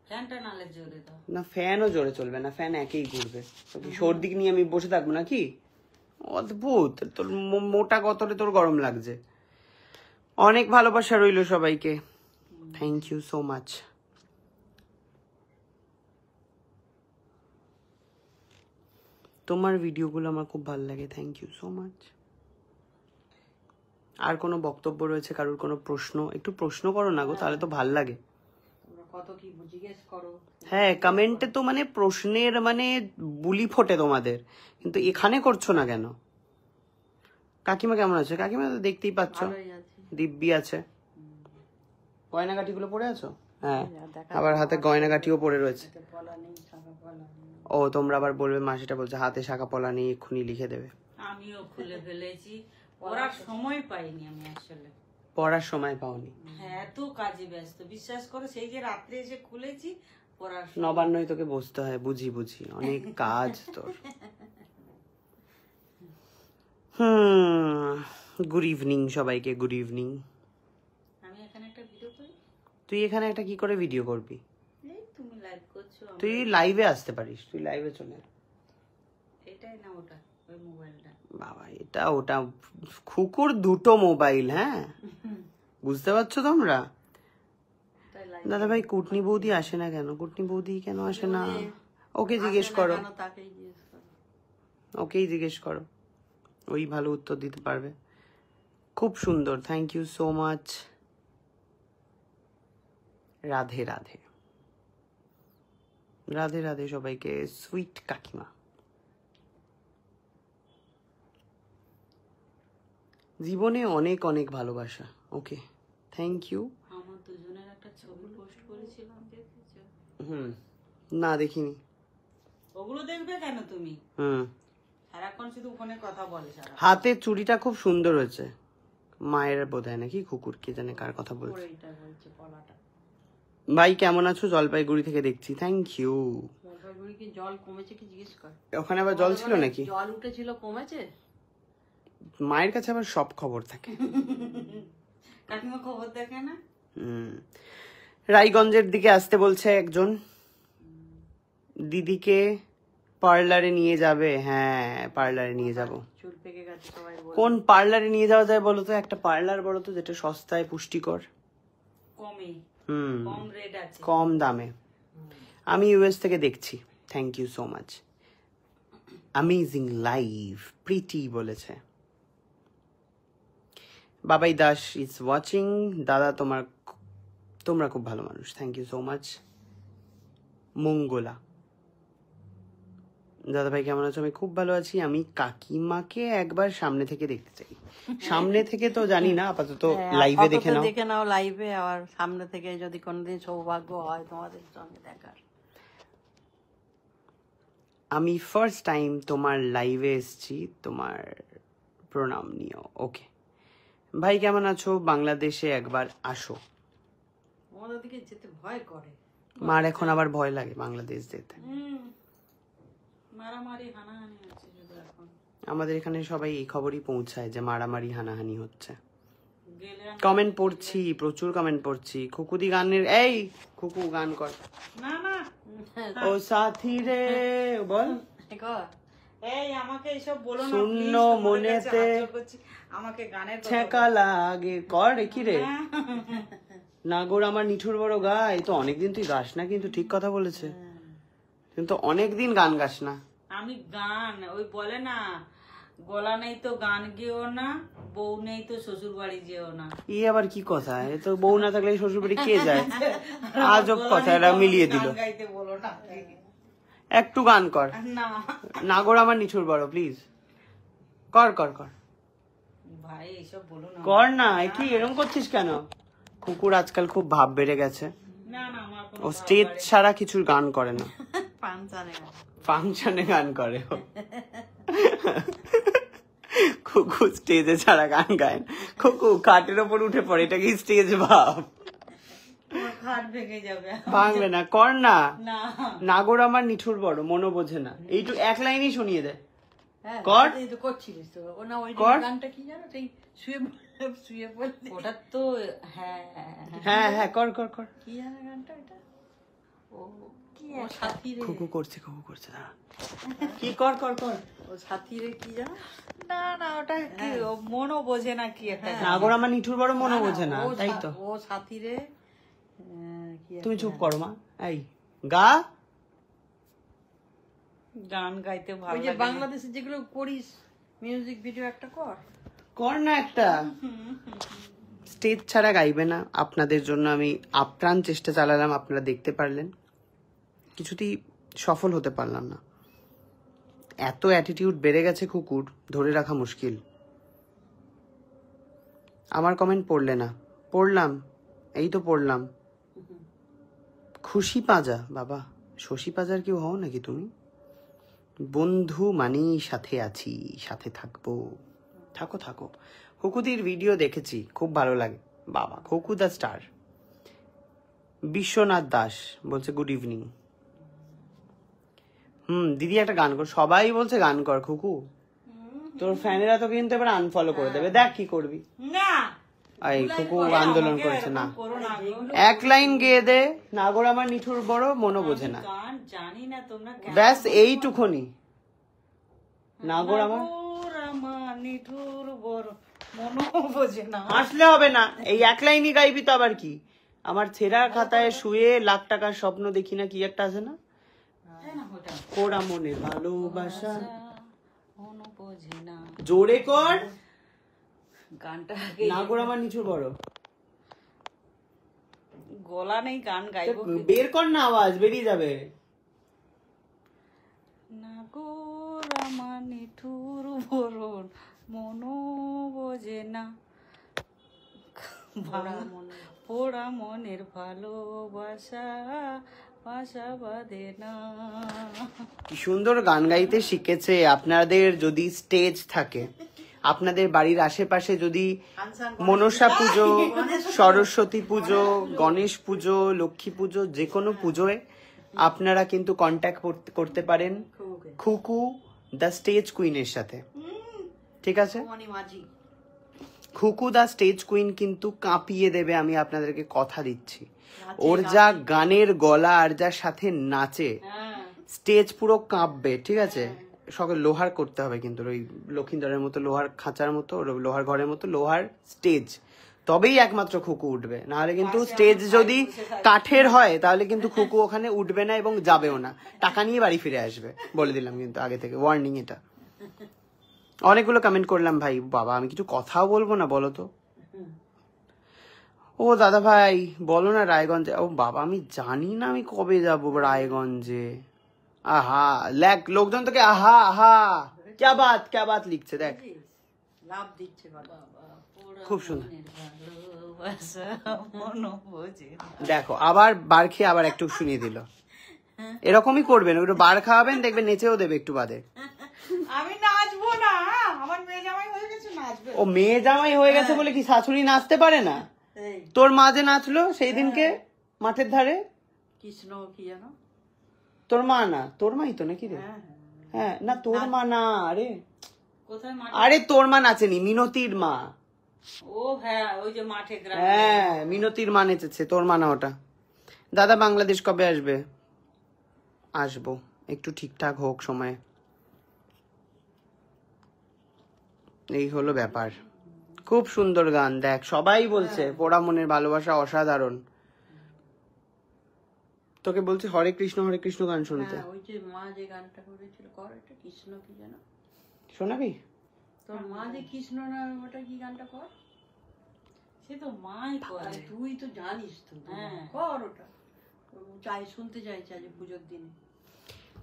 ফ্যানটা নালে জোরে দাও। না ফ্যানও জোরে চলবে না, ফ্যান একেই ঘুরবে। তো কি সর্দি নিয়ে আমি বসে থাকবো নাকি? অদ্ভুত, তোর মোটা কতরে তোর গরম লাগছে। অনেক ভালোবাসা রইলো সবাইকে, থ্যাংক ইউ সো মাচ। তোমার ভিডিওগুলো আমার খুব ভালো লাগে, থ্যাংক ইউ সো মাচ। আর কোনো বক্তব্য রয়েছে কারোর, কোনো প্রশ্ন? একটু প্রশ্ন করো না গো, তাহলে তো ভাল লাগে। তোমরা কত কি জিজ্ঞেস করো। হ্যাঁ কমেন্টে তো মানে প্রশ্নের মানে বুলি ফোটে তোমাদের, কিন্তু এখানে করছো না কেন? কাকিমা কেমন আছে? কাকিমা তো দেখতেই পাচ্ছ, ভালোই আছে। দিব্যি আছে। গয়নাগাটিগুলো পরে আছো? হ্যাঁ, দেখা আবার হাতে গয়নাগাটিও পরে রয়েছে। যাচ্ছে, পলা নেই, শাখা পলা নেই। ও তোমরা আবার বলবে মা সেটা বলছে, হাতে শাখা পলা নেই, এক্ষুনি লিখে দেবে। আমিও খুলে ফেলেছি, পড়ার সময় পাইনি আমি আসলে। পড়ার সময় পাওনি? হ্যাঁ এত কাজে ব্যস্ত, বিশ্বাস করো সেই যে রাত্রে এসে খুলেছি পড়ার সময়। নবান্নই তোকে বসতে হয়, বুঝি বুঝি, অনেক কাজ তোর। গুড ইভিনিং সবাইকে, গুড ইভিনিং। আমি এখানে একটা ভিডিও করি, তুই এখানে একটা কি করে ভিডিও করবি? এই তুমি লাইভ করছো, তুই লাইভে আসতে পারিস, তুই লাইভে চলে আয়। এটাই না ওটা, ওই মোবাইলটা। বাবা এটা ওটা খুকুর দুটো মোবাইল, হ্যাঁ বুঝতে পারছো তোমরা? তাই লাইভ দাদা ভাই কুটনি বৌদি আসে না কেন? কুটনি বৌদি কেন আসে না? ওকে জিজ্ঞেস করো, কেন তাকেই জিজ্ঞেস করো। ওকেই জিজ্ঞেস করো, ওই ভালো উত্তর দিতে পারবে। খুব সুন্দর, thank you so much. Radhe Radhe, Radhe Radhe সবাইকে। সুইট কাকিমা, জীবনে অনেক অনেক ভালোবাসা। Okay thank you. আমার দুজনের একটা ছবি পোস্ট করেছিলাম, দেখেছো? না দেখিনি। ওগুলো দেখবে কেন তুমি? হুম, সারাক্ষণ শুধু ফোনে কথা বলে সারা। হাতের চুড়িটা খুব সুন্দর হয়েছে, মায়ের বোধহয় নাকি কুকুর, কে জানে কার কথা বলছে। এইটা বলছে পলাটা। ভাই কেমন আছো? জলপাইগুড়ি থেকে দেখছি, থ্যাংক ইউ। জলপাইগুড়ি কি জল কমেছে কি জিজ্ঞেস কর। ওখানে আবার জল ছিল নাকি? জল উঠেছিল, কমেছে। মায়ের কাছে আবার সব খবর থাকে। কাকিমা খবর দেখে না? রায়গঞ্জের দিকে আসতে বলছে একজন, দিদিকে পার্লারে নিয়ে যাবে। হ্যাঁ পার্লারে নিয়ে যাব। চুল পেকে গেছে সবাই বলে। কোন পার্লারে নিয়ে যাওয়া যায় বলো তো? একটা পার্লার বলো তো যেটা সস্তায় পুষ্টিকর, কমে, হুম কম রেট আছে। কম দামে। আমি ইউএস থেকে দেখছি, thank you so much. Amazing live Priti বলেছে। Babai Das is watching. দাদা তোমরা খুব ভালো মানুষ, thank you so much. Mangala, দাদা ভাই কেমন আছো? আমি খুব ভালো আছি। আমি কাকিমাকে একবার সামনে থেকে দেখতে চাই। সামনে থেকে তো জানি না, আপাতত লাইভে দেখে নাও। দেখে নাও লাইভে, আবার সামনে থেকে যদি কোনোদিন সৌভাগ্য হয় তোমাদের সঙ্গে দেখার। আমি ফার্স্ট টাইম তোমার লাইভে এসেছি, তোমার প্রণাম নিও। ওকে ভাই কেমন আছো? বাংলাদেশে একবার আসো। আমাদের দিকে যেতে ভয় করে। মার এখন আবার ভয় লাগে বাংলাদেশ যেতে। মারামারি হানাহানি হচ্ছে শুধু এখন। আমাদের এখানে সবাই এই খবরই পৌঁছায় যে মারামারি হানাহানি হচ্ছে। গেলে কমেন্ট পড়ছি, প্রচুর কমেন্ট পড়ছি। খুকুদি গানের, এই খুকু গান কর। না না, ও সাথী রে বল। এই আমাকে এইসব বলো না শূন্য please, তোমার কাছে মনেতে হাত জোড় করছি, আমাকে গানের কথা ছেঁকা লাগে কর কি রে? বলো। নাগর আমার নিঠুর বড় গায়। তো অনেকদিন তুই গাস না, কিন্তু ঠিক কথা বলেছে, কিন্তু অনেকদিন গান গাস না। আমি গান ওই বলে না, গলা নেই তো গান গেও না, বউ নেই তো শ্বশুর বাড়ি যেও না। ই আবার কি কথা? এ তো বউ না থাকলে শ্বশুর বাড়ি কে যায়? আজব কথা, এটা মিলিয়ে দিল। গান গাইতে বলো না একটু গান কর। না নাগর আমার নিঠুর বড়, প্লিজ কর কর কর ভাই, এইসব বলো না। কর না। কি এরকম করছিস কেন? কুকুর আজকাল খুব ভাব বেড়ে গেছে, না না, আমার কোনো ও স্টেজ ছাড়া কিছুর গান করে না, পাঞ্চানে ফাংশনে গান করে ও। খুকু স্টেজে ছাড়া গান গায় না। খুকু খাটের ওপর উঠে পড়ে, এটা কি স্টেজ ভাব? তোমার খাট ভেঙে যাবে। ভাঙবে না, কর না। না নাগর আমার নিঠুর বড় মনোবোঝে না, এইটু এক লাইনই শুনিয়ে দেয়। হ্যাঁ, কর। এই তো করছিলিস তো। ও না ওই কর। গানটা কি জানো, সেই শুয়ে পড়লি। ওটা তো হ্যাঁ হ্যাঁ হ্যাঁ, কর কর কর। কি জানো গানটা এটা? ও কি ও সাথী রে, খুকু করছে দাঁড়া। কি কর কর কর। ও সাথী রে কি জানো? না না ওটা কি ও মনও বোঝে না কি একটা গান। নাগর আমার নিঠুর বড় মনোবোঝে না, ও তাই তো। ও সাথী রে কি তুমি চুপ করো মা, এই গা। গান গাইতে ভালো ওই যে লাগে না। বাংলাদেশে যেগুলো করিস মিউজিক ভিডিও একটা কর। কর না একটা। স্টেজ ছাড়া গাইবে না, আপনাদের জন্য আমি আপ্রাণ চেষ্টা চালালাম, আপনারা দেখতে পারলেন, কিছুতেই সফল হতে পারলাম না। এত অ্যাটিটিউড বেড়ে গেছে কুকুর, ধরে রাখা মুশকিল। আমার কমেন্ট পড়লে না? পড়লাম, এই তো পড়লাম। খুশি পাজা, বাবা শশী পাজার কেউ হও নাকি তুমি? বন্ধু মানেই সাথে আছি, সাথে থাকবো। থাকো থাকো। খুকুদির ভিডিও দেখেছি, খুব ভালো লাগে। বাবা খুকু দ্য স্টার। বিশ্বনাথ দাস বলছে গুড ইভিনিং। দিদি একটা গান কর, সবাই বলছে গান কর খুকু। তোর ফ্যানেরা তো কিন্তু এবার আনফলো করে দেবে, দেখ কি করবি। না এই খুকু আন্দোলন করেছে না। করো না গো। এক লাইন গেয়ে দে, নাগর আমার নিঠুর বড় মনো বোঝে না, গান জানি না তোমরা কেন ব্যাস এইটুকুনি। নাগর আমার নাগর আমার নিঠুর বড় মনও বোঝে না। হাসলে হবে না, এই এক লাইনই গাইবি তো আবার কি। আমার ছেঁড়া খাতায় শুয়ে লাখ টাকার স্বপ্ন দেখি না, কি একটা আছে না, তাই না ওটা পোড়া মনের ভালোবাসা। মনও বোঝে না। জোরে কর। গানটা নাগর আমার নিচুর বড়, গলা নেই, গান গাইবো কি? বের কর না, আওয়াজ বেরিয়ে যাবে। নাগর আমার নিঠুর বরণ মনও বোঝে না, পোড়া মনের ভালোবাসা বাসা বাঁধে না। কি সুন্দর গান গাইতে শিখেছে। আপনাদের যদি স্টেজ থাকে, আপনাদের বাড়ির আশেপাশে যদি মনসা পুজো, সরস্বতী পুজো, গণেশ পুজো, লক্ষ্মী পুজো, যে কোনো পুজোয় আপনারা কিন্তু কন্ট্যাক্ট করতে পারেন খুকু দ্য স্টেজ কুইনের সাথে, ঠিক আছে? মাঝি খুকু দ্য স্টেজ কুইন কিন্তু কাঁপিয়ে দেবে, আমি আপনাদেরকে কথা দিচ্ছি। ওর যা গানের গলা আর যার সাথে নাচে, স্টেজ পুরো কাঁপবে, ঠিক আছে? সকল লোহার করতে হবে কিন্তু, ওই লক্ষিন্দরের মতো লোহার খাঁচার মতো, লোহার ঘরের মতো লোহার স্টেজ, তবেই একমাত্র খুকু উঠবে। নাহলে কিন্তু স্টেজ যদি কাঠের হয় তাহলে কিন্তু খুকু ওখানে উঠবে না এবং যাবেও না, টাকা নিয়ে বাড়ি ফিরে আসবে, বলে দিলাম কিন্তু আগে থেকে, ওয়ার্নিং এটা। অনেকগুলো কমেন্ট করলাম ভাই, বাবা আমি কিছু কথাও বলবো না বলো তো? ও দাদা ভাই বলো না রায়গঞ্জে। ও বাবা আমি জানি না আমি কবে যাব রায়গঞ্জে। আহা লোকজন তোকে আহা আহা ক্যা বাত লিখছে, দেখ লাভ দিচ্ছে বাবা। খুব সুন্দর। ভালোবাসা মনও বোঝে না। দেখো আবার বার খেয়ে আবার একটু শুনিয়ে দিল। এরকমই করবেন, একটু বার খাওয়াবেন, দেখবেন নেচেও দেবে একটু বাদে। আমি নাচবো না, আমার মেয়ে জামাই হয়ে গেছে, নাচবে। ও মেয়ে জামাই হয়ে গেছে বলে কি শাশুড়ি নাচতে পারে না? এই তোর মা যে নাচলো সেই দিনকে মাঠের ধারে, কৃষ্ণ কি জানো? তোর মা না? তোর মাই তো নাকি রে? হ্যাঁ না তোর মা না, আরে কোথায় মাঠে? আরে তোর মা নাচেনি, মিনতির মা। ও হ্যাঁ ওই যে মাঠে গ্রামে। হ্যাঁ মিনতির মা নেচেছে, তোর মা না ওটা। দাদা বাংলাদেশ কবে আসবে? আসবো, একটু ঠিকঠাক হোক সময়। এই হলো ব্যাপার। খুব সুন্দর গান, দেখ সবাই বলছে পোড়া মনের ভালোবাসা অসাধারণ। তোকে বলছে হরে কৃষ্ণ গান শুনতে, হ্যাঁ, ওই যে মা যে গানটা করেছিল, কর এটা কৃষ্ণ কি জানো? শোনাবি? তোর মা যে কৃষ্ণ না, ওটা কি গানটা কর। সে তো মাই করে। আরে তুই তো জানিস তো, হ্যাঁ। কর ওটা। ও শুনতে চাইছে আজ পুজোর দিনে।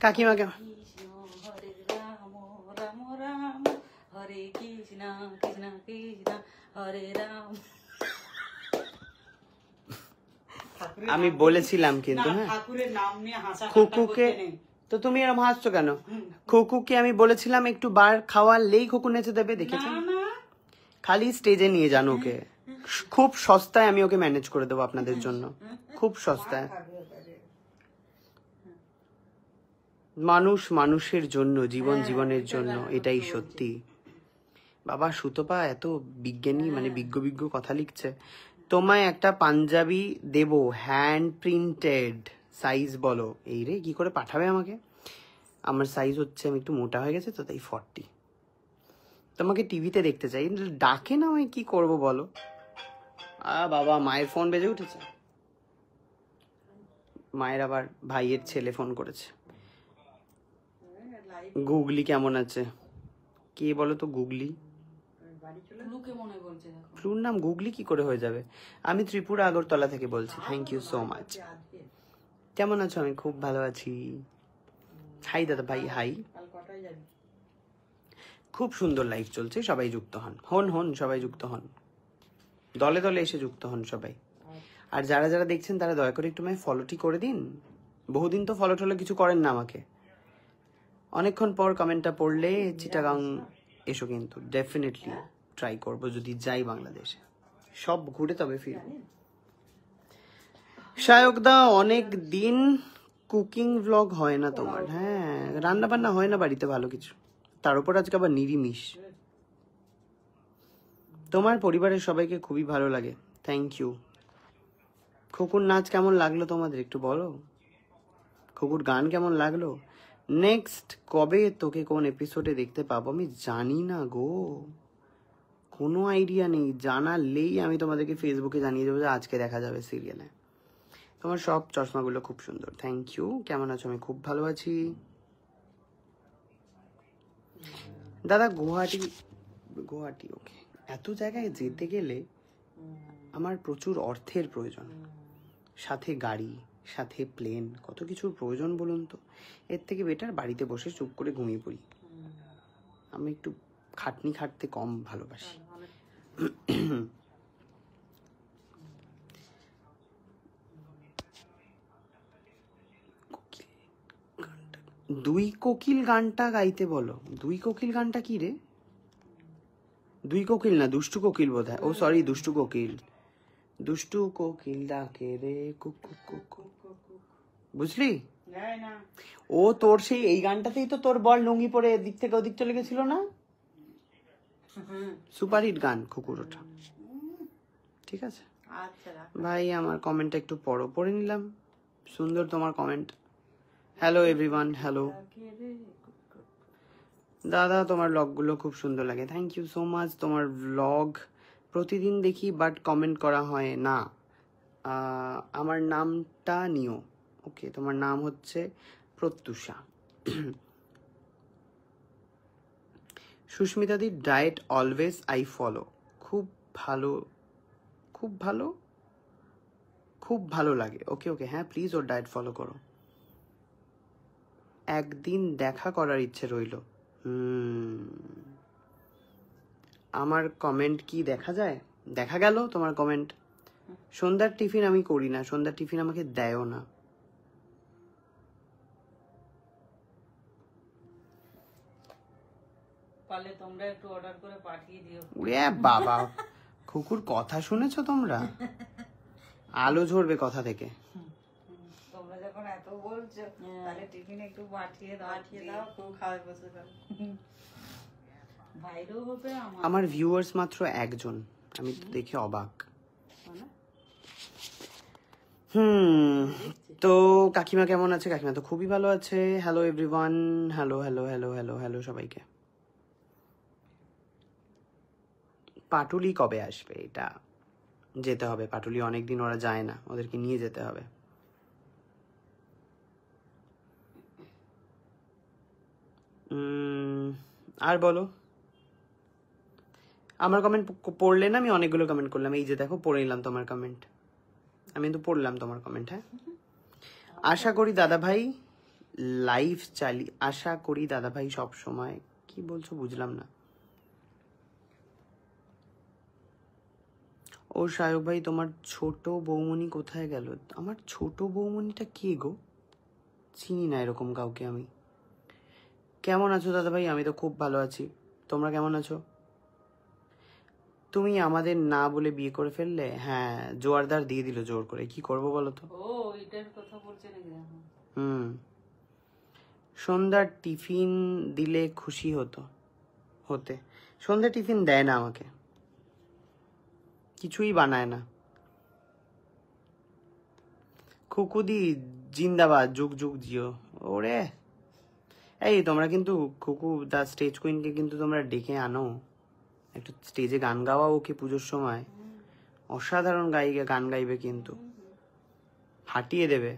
কাকিমাকে কৃষ্ণ হরে রাম রাম রাম হরে কৃষ্ণ কৃষ্ণ কৃষ্ণ হরে রাম। আমি বলেছিলাম কিন্তু, হ্যাঁ ঠাকুরের নাম নিয়ে হাসা খুকুকে, তো তুমি এরকম হাসছো কেন? খোকুকে আমি বলেছিলাম একটু বার খাওয়ালেই খোকু নেচে দেবে, দেখেছেন? না খালি স্টেজে নিয়ে যান ওকে, খুব সস্তায় আমি ওকে ম্যানেজ করে দেবো আপনাদের জন্য, খুব সস্তায়। মানুষ মানুষের জন্য, জীবন জীবনের জন্য, এটাই সত্যি। বাবা সুতপা এত বিজ্ঞানী, মানে বিজ্ঞ কথা লিখছে। তোমায় একটা পাঞ্জাবি দেব, হ্যান্ড প্রিন্টেড, সাইজ বলো। এই রে, কি করে পাঠাবে আমাকে? আমার সাইজ হচ্ছে, আমি একটু মোটা হয়ে গেছে তো, তাই 40। তোমাকে টিভিতে দেখতে চাই, ডাকে না, আমি কি করব বলো? বাবা, মায়ের ফোন বেজে উঠেছে। মায়ের আবার ভাইয়ের ছেলে ফোন করেছে। গুগলি কেমন আছে? কে বলো তো গুগলি? ফ্লুকে মনে হয় বলছে, দেখো। ফ্লুর নাম গুগলি কি করে হয়ে যাবে? আমি ত্রিপুরা আগরতলা থেকে বলছি। Thank you so much. কেমন আছো? আমি খুব ভালো আছি। হাই দাদা ভাই, হাই। কাল কটায় যাবি? খুব সুন্দর লাইভ চলছে, সবাই যুক্ত হন, হন সবাই যুক্ত হন, দলে দলে এসে যুক্ত হন সবাই। আর যারা যারা দেখছেন তারা দয়া করে একটু আমায় ফলোটি করে দিন। বহুদিন তো ফলো টলো কিছু করেন না আমাকে। অনেকক্ষণ পর কমেন্টটা পড়লে চিটাগাং এসো, কিন্তু ডেফিনেটলি ট্রাই করব যদি যাই বাংলাদেশে, সব ঘুরে তবে ফিরব। শায়কদা, অনেক দিন কুকিং ব্লগ হয় না তোমার। হ্যাঁ, রান্না বান্না হয় না বাড়িতে ভালো কিছু, তার উপর আজকে আবার নিরামিষ। তোমার পরিবারের সবাইকে খুবই ভালো লাগে, থ্যাংক ইউ। খোকুর নাচ কেমন লাগলো তোমাদের একটু বলো, খোকুর গান কেমন লাগলো? নেক্সট কবে তোকে কোন এপিসোডে দেখতে পাবো আমি জানি না গো, কোনো আইডিয়া নেই। জানালেই আমি তোমাদেরকে ফেসবুকে জানিয়ে দেবো যে আজকে দেখা যাবে সিরিয়ালে। তোমার সব চশমাগুলো খুব সুন্দর, থ্যাংক ইউ। কেমন আছো? আমি খুব ভালো আছি দাদা। গুয়াহাটি ওকে। এত জায়গায় যেতে গেলে আমার প্রচুর অর্থের প্রয়োজন, সাথে গাড়ি, সাথে প্লেন, কত কিছুর প্রয়োজন বলুন তো। এর থেকে বেটার বাড়িতে বসে চুপ করে ঘুমিয়ে পড়ি। আমি একটু খাটনি খাটতে কম ভালোবাসি। দুই কোকিল গানটা গাইতে বলো। দুই কোকিল গানটা কি রে? দুই কোকিল না, দুষ্টু কোকিল বোধ হয়। ও সরি, দুষ্টু কোকিল। দুষ্টু কোকিল ডাকে রে কুকু কুকু, বুঝলি? ও তোর সেই এই গানটাতেই তো তোর বল লুঙ্গি পরে এদিক থেকে ওদিক চলে গেছিল না? সুপার হিট গান কুকুর ওঠা। ঠিক আছে আচ্ছা ভাই, আমার কমেন্টটা একটু পড়ে নিলাম। সুন্দর তোমার কমেন্ট। হ্যালো এভরিওয়ান, হ্যালো দাদা, তোমার ব্লগগুলো খুব সুন্দর লাগে, থ্যাংক ইউ সো মাচ। তোমার ব্লগ প্রতিদিন দেখি, বাট কমেন্ট করা হয় না। আমার নামটা নিও। ওকে, তোমার নাম হচ্ছে প্রত্যুষা। সুস্মিতাদি, ডায়েট অলওয়েজ আই ফলো। খুব ভালো, খুব ভালো, খুব ভালো লাগে। ওকে ওকে, হ্যাঁ প্লিজ ওর ডায়েট ফলো করো। একদিন দেখা করার ইচ্ছে রইল। আমার কমেন্ট কি দেখা যায়? দেখা গেল তোমার কমেন্ট। সন্ধ্যার টিফিন আমি করি না, সন্ধ্যার টিফিন আমাকে দেয়ও না। পারলে তোমরা একটু অর্ডার করে পাঠিয়ে দিও। ওরে বাবা, কুকুর কথা শুনেছো তোমরা? আলো ঝরবে কথা থেকে। তোমরা যখন এত বলছো তাহলে টিফিন একটু পাঠিয়ে দাও, খুব খাওয়াই বসে যাও। ভাইরও হবে আমার ভিউয়ার্স মাত্র একজন, আমি তো দেখে অবাক। তো কাকিমা কেমন আছে? কাকিমা তো খুবই ভালো আছে। Hello everyone, hello hello hello hello hello সবাইকে। পাটুলি কবে আসবে? এটা যেতে হবে পাটুলি, অনেকদিন ওরা যায় না, ওদেরকে নিয়ে যেতে হবে। আর বলো। আমার কমেন্ট পড়লে না? আমি অনেকগুলো কমেন্ট করলাম, এই যে দেখো পড়ে নিলাম তোমার কমেন্ট। আমি কিন্তু পড়লাম তোমার কমেন্ট। হ্যাঁ, আশা করি দাদা ভাই লাইভ চালি, আশা করি দাদা ভাই সব সময়। কি বলছো বুঝলাম না। ও শায়ক ভাই, তোমার ছোট বৌমনি কোথায় গেল? আমার ছোট বৌমনিটা কে গো? চিনি না এরকম কাউকে আমি। কেমন আছো দাদা ভাই? আমি তো খুব ভালো আছি, তোমরা কেমন আছো? তুমি আমাদের না বলে বিয়ে করে ফেললে? হ্যাঁ, জোয়ারদার দিয়ে দিল জোর করে, কি করবো বলো তো। ও এটার কথা বলছে নাকি এখন? সন্ধ্যার টিফিন দিলে খুশি হতে। সন্ধ্যা টিফিন দেয় না আমাকে, কিছুই বানায় না। খুকুদি জিন্দাবাদ, যুগ যুগ জিও। ওরে এই তোমরা কিন্তু খুকু দা স্টেজ কুইনকে কিন্তু তোমরা ডেকে আনো, একটু স্টেজে গান গাওয়া ওকে পুজোর সময়। অসাধারণ গান গাইবে, কিন্তু ফাটিয়ে দেবে।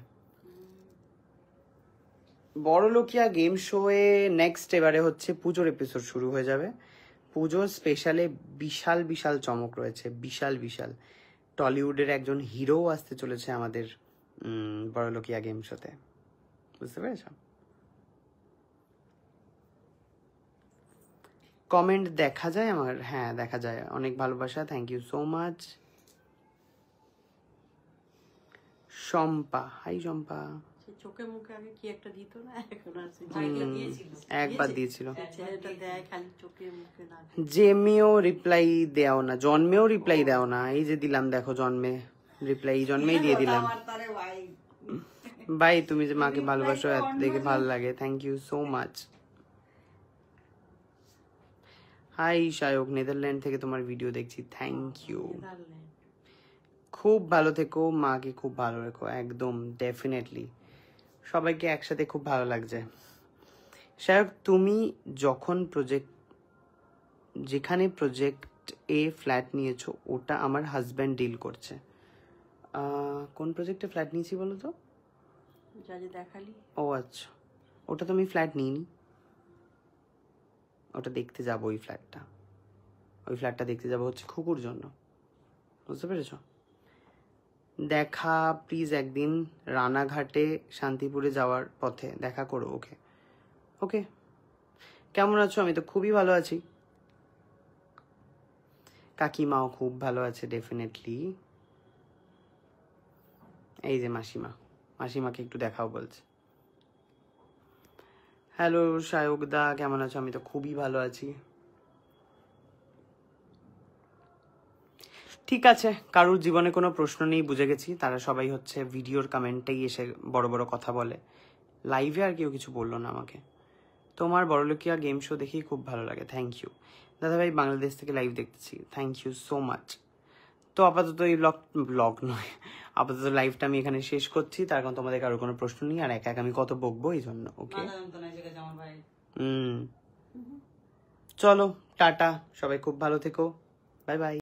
বড়লোকিয়া গেম শোয়ে নেক্সট এবারে হচ্ছে পুজোর এপিসোড শুরু হয়ে যাবে। পুজোর স্পেশালে বিশাল বিশাল চমক রয়েছে, বিশাল বিশাল। টলিউডের একজন হিরো আসতে চলেছে আমাদের বড়লোকিয়া গেম শোতে, বুঝতে পেরেছ? কমেন্ট দেখা যায় আমার? হ্যাঁ দেখা যায়, অনেক ভালোবাসা, thank you so much. Shampa, hi Shampa. সে চোখে মুখে আগে কি একটা দিত না, এখন আর সে ভাইকে দিয়েছিল। একবার দিয়েছিল। ছেলেটা দেয় খালি চোখে মুখে না। জেমেও রিপ্লাই দেও না, জন্মেও রিপ্লাই দাও না। এই যে দিলাম দেখো, জন্মে রিপ্লাই জন্মেই দিয়ে দিলাম। আমার তারে ভাই ভাই তুমি যে মাকে ভালোবাসো, এত দেখে ভালো লাগে, thank you so much. Hi Shayak, Netherland থেকে তোমার ভিডিও দেখছি, থ্যাংক ইউ। নেদারল্যান্ড। খুব ভালো থেকো, মাকে খুব ভালো রেখো, একদম ডেফিনেটলি। সবাইকে একসাথে খুব ভালো লাগছে। শায়ক তুমি যেখানে প্রজেক্ট এ ফ্ল্যাট নিয়েছো ওটা আমার হাজব্যান্ড ডিল করছে। কোন প্রজেক্টে ফ্ল্যাট নিয়েছি বলো তো? যা যে দেখালি। ও আচ্ছা, ওটা তো আমি ফ্ল্যাট নিইনি, ওটা দেখতে যাবো। ওই ফ্ল্যাটটা দেখতে যাবো হচ্ছে খুকুর জন্য, বুঝতে পেরেছ? দেখা প্লিজ একদিন রানাঘাটে শান্তিপুরে যাওয়ার পথে দেখা করো। ওকে ওকে, কেমন আছো? আমি তো খুবই ভালো আছি। কাকিমাও খুব ভালো আছে ডেফিনেটলি। এই যে মাসিমাকে একটু দেখাও বলছে। হ্যালো শায়ক দা, কেমন আছো? আমি তো খুবই ভালো আছি। ঠিক আছে, কারুর জীবনে কোনো প্রশ্ন নেই, বুঝে গেছি। তারা সবাই হচ্ছে ভিডিওর কমেন্টেই এসে বড় বড় কথা বলে, লাইভে আর কেউ কিছু বললো না আমাকে। তোমার বড়লোকিয়া গেম শো দেখেই খুব ভালো লাগে, থ্যাংক ইউ দাদাভাই। বাংলাদেশ থেকে লাইভ দেখতেছি, থ্যাংক ইউ সো মাচ। তো আপাতত এই ব্লগ নয়, আপাতত লাইভটা আমি এখানে শেষ করছি, তার কারণ তোমাদের কারোর কোনো প্রশ্ন নেই, আর একা আমি কত বকবো এই জন্য। ওকে আমার ভাই। চলো টাটা, সবাই খুব ভালো থেকো, বাই বাই।